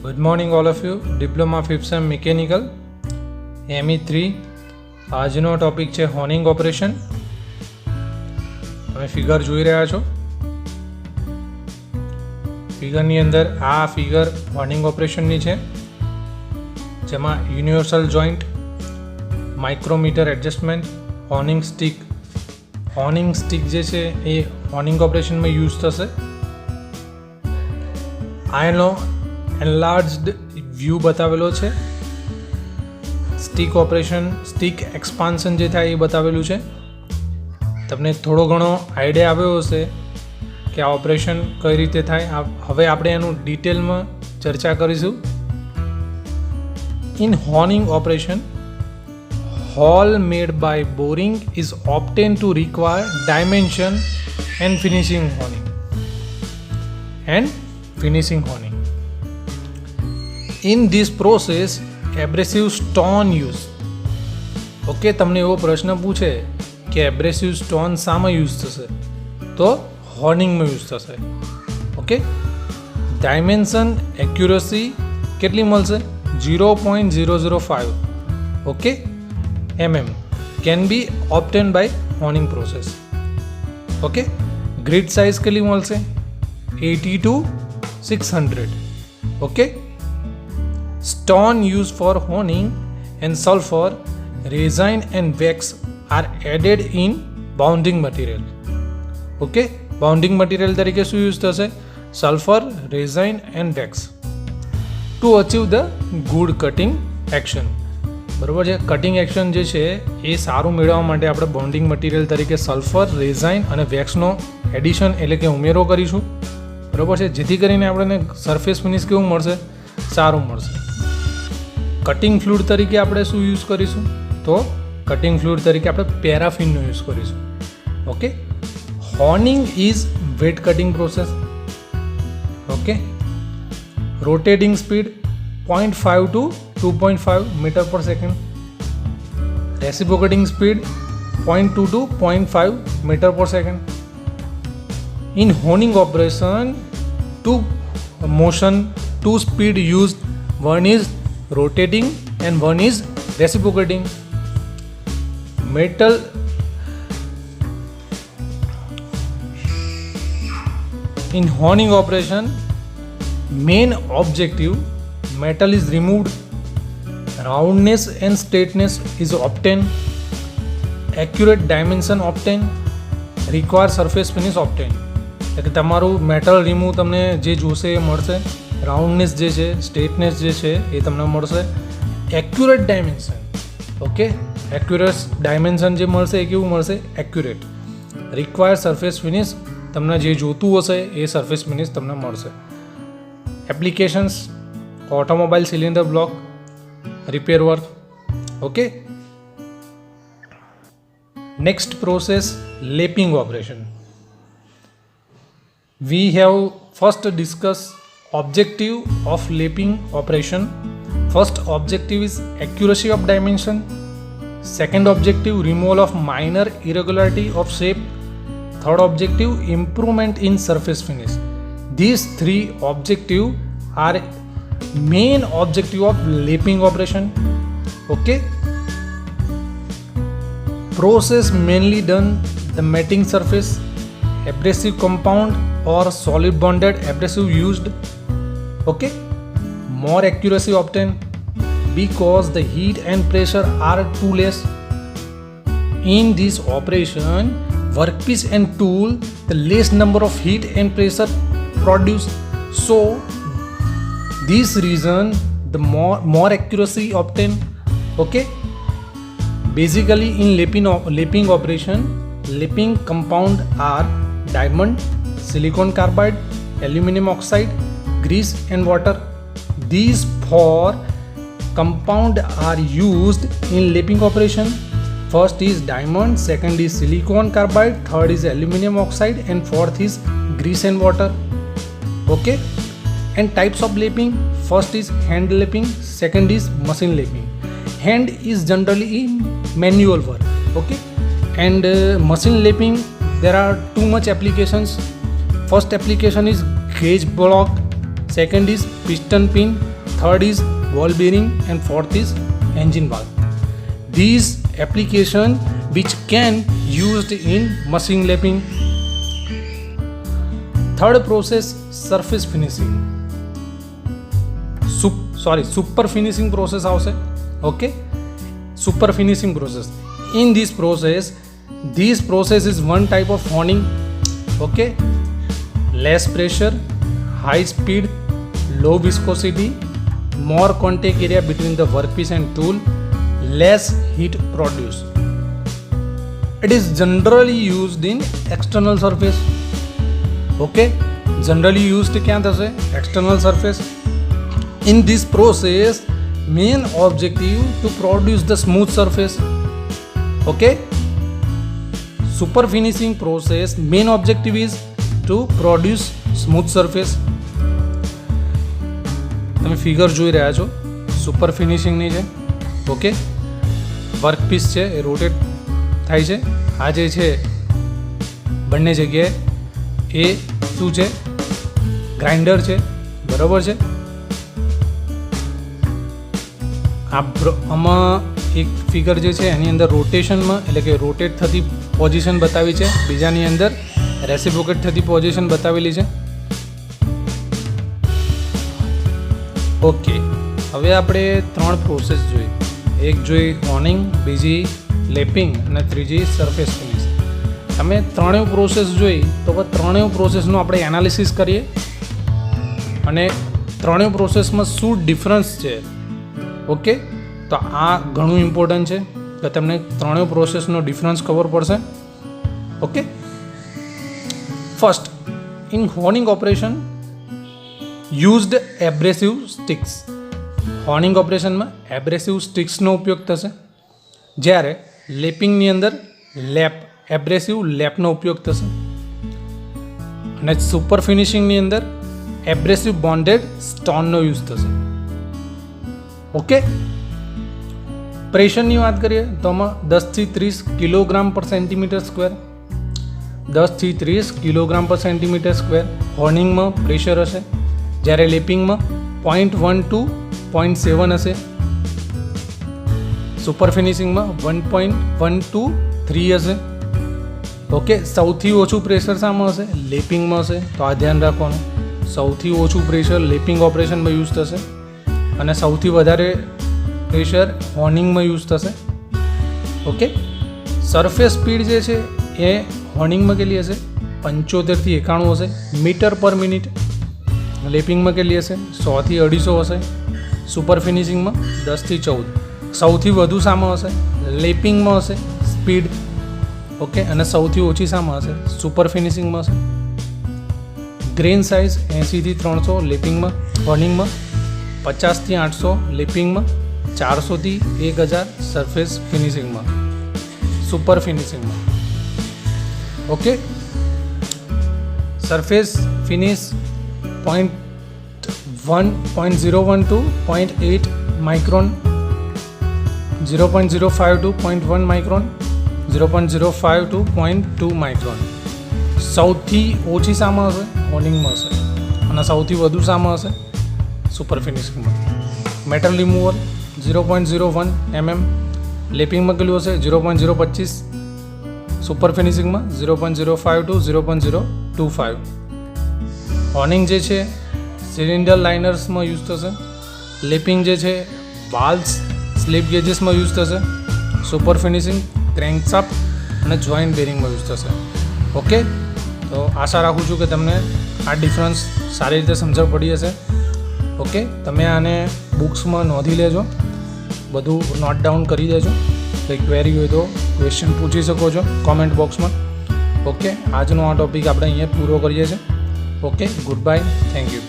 Good morning all of you. Diploma 5th sem Mechanical ME3. આજનો topic છે હોર્નિંગ operation. તમે figure જોઈ રહ્યા છો. ફિગરની અંદર આ ફિગર હોર્નિંગ ઓપરેશનની છે, જેમાં universal joint, micrometer adjustment, honing stick જે છે એ હોર્નિંગ ઓપરેશનમાં યુઝ થશે. આ એનો એનલાર્જડ વ્યૂ બતાવેલો છે. સ્ટિક એક્સપાન્શન જે થાય એ બતાવેલું છે. તમને થોડો ઘણો આઈડિયા આવ્યો હશે કે આ ઓપરેશન કઈ રીતે થાય. હવે આપણે એનું ડિટેલમાં ચર્ચા કરીશું. In honing operation, hole made by boring is obtained to require dimension and finishing honing. In this process, abrasive stone use. Okay, તમને એવો પ્રશ્ન પૂછે કે એબ્રેસિવ સ્ટોન શામાં યુઝ થશે, તો હોર્નિંગમાં યુઝ થશે. ઓકે, ડાયમેન્શન એક્યુરસી કેટલી મળશે? 0.005 okay mm can be obtained by honing process. Okay, grid size કેટલી મળશે? 80 to 600. Okay, stone used for honing and sulfur, resin and wax are added in bounding material. Okay, bounding material તરીકે શું use થશે? Sulphur, resin and wax to achieve the good cutting action. બરાબર છે. Cutting action જે છે એ સારું મેળવવા માટે આપણે બોન્ડિંગ મટીરિયલ તરીકે સલ્ફર, રેઝાઇન અને વેક્સનો એડિશન એટલે કે ઉમેરો કરીશું. બરાબર છે, જેથી કરીને આપણને સરફેસ ફિનિશ કેવું મળશે? સારું મળશે. કટિંગ ફ્લુઇડ તરીકે આપણે શું યુઝ કરીશું? તો કટિંગ ફ્લુઇડ તરીકે આપણે પેરાફિનનો યુઝ કરીશું. Okay, honing is wet cutting process. Okay, rotating speed 0.5 to 2.5 meter per second. Reciprocating speed 0.2 to 0.5 meter per second. In honing operation, two speed used. One is rotating and one is reciprocating. Metal in honing operation, main objective, metal is removed, roundness and straightness is obtained, accurate dimension obtained, required surface finish obtained. એટલે તમારું metal remove તમને જે જોશે એ મળશે, રાઉન્ડનેસ જે છે, straightness જે છે એ તમને મળશે, accurate dimension. Okay, accurate dimension જે મળશે એ કેવું મળશે? એક્યુરેટ. રિક્વાયર્ડ સરફેસ ફિનિશ, તમને જે જોતું હશે એ સરફેસ ફિનિશ તમને મળશે. Applications: automobile cylinder block, repair work. Okay, next process, lapping operation. We have first discussed objective of lapping operation. First objective is accuracy of dimension. Second objective, removal of minor irregularity of shape. Third objective, improvement in surface finish. These three objectives are main objective of lapping operation. Okay, process mainly done the matting surface, abrasive compound or solid bonded abrasive used. Okay, more accuracy obtained because the heat and pressure are too less. In this operation, workpiece and tool, the less number of heat and pressure produced, so this reason the more accuracy obtained. Okay, basically in lapping operation, lapping compound are diamond, silicon carbide, aluminum oxide, grease and water. These four compound are used in lapping operation. First is diamond, second is silicon carbide, third is aluminum oxide and fourth is grease and water. Okay, and types of lapping: first is hand lapping, second is machine lapping. Hand is generally in manual work. Okay, and machine lapping, there are too much applications. First application is gauge block, second is piston pin, third is ball bearing, and fourth is engine valve. These application which can used in machine lapping. Third process, surface finishing. Super finishing process આવશે. Okay, super finishing process. In this process is one type of honing. Okay, less pressure, high speed, low viscosity, more contact area between the workpiece and tool, less heat produced. It is generally used in external surface. Okay, generally used ક્યાં થશે? External surface. In this process, main objective to produce the smooth surface. Okay, super finishing process main objective is to produce smooth surface. તમે figure જોઈ રહ્યા છો, super ફિનિશિંગની છે. Okay, workpiece છે એ rotate થાય છે. આ જે છે બંને જગ્યાએ એ શું છે? ગ્રાઇન્ડર છે, બરાબર છે. આમાં એક ફિગર જે છે એની અંદર રોટેશનમાં એટલે કે રોટેટ થતી પોઝિશન બતાવી છે, બીજાની અંદર રેસિપ્રોકેટ થતી પોઝિશન બતાવેલી છે. ઓકે, હવે આપણે 3 પ્રોસેસ જોઈ. એક જોઈ હોનિંગ, બીજી લેપિંગ અને ત્રીજી સરફેસ ફિનિશ. તમે ત્રણેય પ્રોસેસ જોઈ તો હવે ત્રણેય પ્રોસેસનું આપણે એનાલિસિસ કરીએ અને ત્રણેય પ્રોસેસમાં શું ડિફરન્સ છે. ઓકે, તો આ ઘણું ઇમ્પોર્ટન્ટ છે કે તમને ત્રણેય પ્રોસેસનો ડિફરન્સ ખબર પડશે. Okay, first, in honing operation used abrasive sticks. Honing ઓપરેશનમાં એબ્રેસિવ સ્ટિક્સનો ઉપયોગ થશે, જ્યારે લેપિંગની અંદર એબ્રેસિવ લેપનો ઉપયોગ થશે, અને સુપર ફિનિશિંગની અંદર એબ્રેસિવ બોન્ડેડ સ્ટોનનો યુઝ થશે. ઓકે, પ્રેશરની વાત કરીએ તો આમાં 10 થી 30 કિલોગ્રામ પર સેન્ટીમીટર સ્ક્વેર, 10 થી 30 કિલોગ્રામ પર સેન્ટીમીટર સ્ક્વેર હોર્નિંગમાં પ્રેશર હશે, જ્યારે લેપિંગમાં 0.1 to 0.7 હશે, સુપર ફિનિશિંગમાં 1.1 to 3 હશે. ઓકે, સૌથી ઓછું પ્રેશર શામાં હશે? લેપિંગમાં હશે. તો આ ધ્યાન રાખવાનું, સૌથી ઓછું પ્રેશર લેપિંગ ઓપરેશનમાં યુઝ થશે અને સૌથી વધારે પ્રેશર હોર્નિંગમાં યુઝ થશે. ઓકે, સરફેસ સ્પીડ જે છે એ હોર્નિંગમાં કેટલી હશે? 75 થી 91 હશે મીટર પર મિનિટ. લેપિંગમાં કેટલી હશે? 100 થી 250 હશે. સુપર ફિનિશિંગમાં 10 થી 14. સૌથી વધુ શામાં હશે? લેપિંગમાં હશે સ્પીડ. ઓકે, અને સૌથી ઓછી શામાં હશે? સુપર ફિનિશિંગમાં હશે. ગ્રેન સાઇઝ 80 થી 300 લેપિંગમાં, હોર્નિંગમાં 50 થી 800 લેપિંગમાં, 400 થી 1000 સરફેસ ફિનિશિંગમાં, સુપર ફિનિશિંગમાં. Okay, surface finish 0.01 to 0.8 micron, 0.05 to 0.1 micron, 0.05 to 0.2 micron. સૌથી ઓછી શામાં હશે? હોર્નિંગમાં હશે, અને સૌથી વધુ શામાં હશે? સુપર ફિનિશિંગમાં. મેટલ રિમૂવલ 0.01 mm, લેપિંગમાં કેટલું હશે? 0.025, સુપર ફિનિશિંગમાં 0.05 to 0.025. હોર્નિંગ જે છે સિલિન્ડર લાઇનર્સમાં યુઝ થશે, લેપિંગ જે છે વાલ્વ્સ સ્લિપ ગેજીસમાં યુઝ થશે, સુપર ફિનિશિંગ ક્રેન્કશાફ્ટ અને જોઈન્ટ બેરિંગમાં યુઝ થશે. ઓકે, તો આશા રાખું છું કે તમને આ ડિફરન્સ સારી રીતે સમજણ પડી હશે. ઓકે, તમે આને બુક્સમાં નોંધી લેજો, બધું નોટ ડાઉન કરી દેજો. કંઈ ક્વેરી હોય તો ક્વેશ્ચન પૂછી શકો છો કોમેન્ટ બોક્સમાં. ઓકે, આજનો આ ટૉપિક આપણે અહીંયા પૂરો કરીએ છીએ. Okay, good bye, thank you.